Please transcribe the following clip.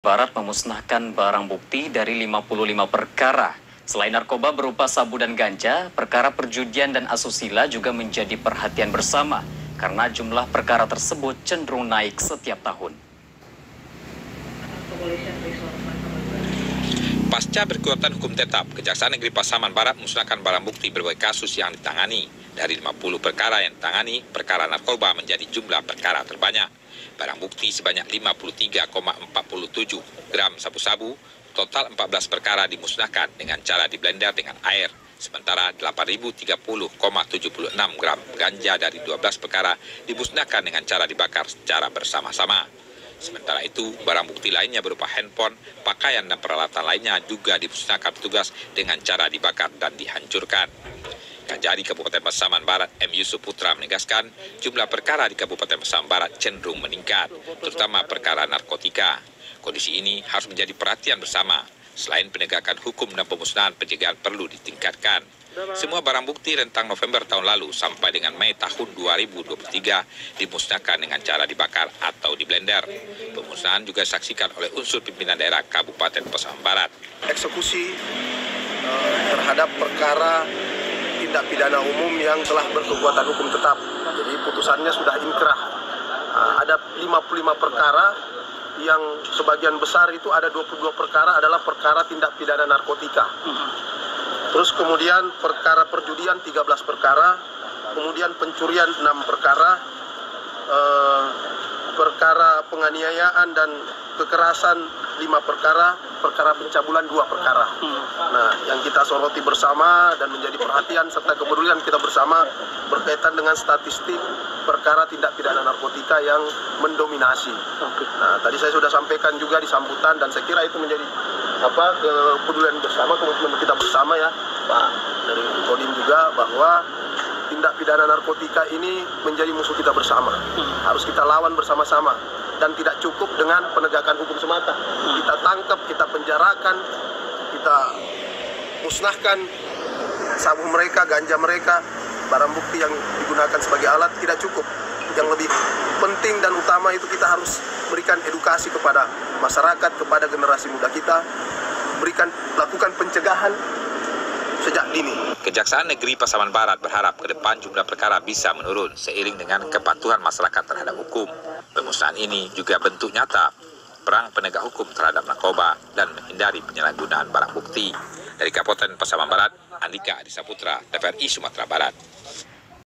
Barat memusnahkan barang bukti dari 55 perkara. Selain narkoba berupa sabu dan ganja, perkara perjudian dan asusila juga menjadi perhatian bersama karena jumlah perkara tersebut cenderung naik setiap tahun. Pasca berkekuatan hukum tetap, Kejaksaan Negeri Pasaman Barat memusnahkan barang bukti berbagai kasus yang ditangani. Dari 50 perkara yang ditangani, perkara narkoba menjadi jumlah perkara terbanyak. Barang bukti sebanyak 53,47 gram sabu-sabu, total 14 perkara dimusnahkan dengan cara diblender dengan air. Sementara 8.030,76 gram ganja dari 12 perkara dimusnahkan dengan cara dibakar secara bersama-sama. Sementara itu, barang bukti lainnya berupa handphone, pakaian, dan peralatan lainnya juga dimusnahkan petugas dengan cara dibakar dan dihancurkan. Kajari Kabupaten Pasaman Barat M. Yusuf Putra menegaskan jumlah perkara di Kabupaten Pasaman Barat cenderung meningkat, terutama perkara narkotika. Kondisi ini harus menjadi perhatian bersama. Selain penegakan hukum dan pemusnahan, pencegahan perlu ditingkatkan. Semua barang bukti rentang November tahun lalu sampai dengan Mei tahun 2023 dimusnahkan dengan cara dibakar atau diblender. Pemusnahan juga disaksikan oleh unsur pimpinan daerah Kabupaten Pasaman Barat. Eksekusi terhadap perkara tindak pidana umum yang telah berkekuatan hukum tetap. Jadi putusannya sudah inkrah. Ada 55 perkara yang sebagian besar itu ada 22 perkara adalah perkara tindak pidana narkotika. Terus kemudian perkara perjudian 13 perkara, kemudian pencurian 6 perkara, perkara penganiayaan dan kekerasan 5 perkara, perkara pencabulan 2 perkara. Nah, yang kita soroti bersama dan menjadi perhatian serta kepedulian kita bersama berkaitan dengan statistik perkara tindak pidana narkotika yang mendominasi. Nah, tadi saya sudah sampaikan juga di sambutan dan saya kira itu menjadi kepedulian bersama, komitmen kita bersama ya, Pak dari Kodim juga, bahwa tindak pidana narkotika ini menjadi musuh kita bersama. Harus kita lawan bersama-sama. Dan tidak cukup dengan penegakan hukum semata. Kita tangkap, kita penjarakan, kita musnahkan sabu mereka, ganja mereka, barang bukti yang digunakan sebagai alat tidak cukup. Yang lebih penting dan utama itu kita harus berikan edukasi kepada masyarakat, kepada generasi muda kita, lakukan pencegahan sejak dini. Kejaksaan Negeri Pasaman Barat berharap ke depan jumlah perkara bisa menurun seiring dengan kepatuhan masyarakat terhadap hukum. Pemusnahan ini juga bentuk nyata perang penegak hukum terhadap narkoba dan menghindari penyalahgunaan barang bukti. Dari Kabupaten Pasaman Barat, Andika Adisaputra, TVRI Sumatera Barat.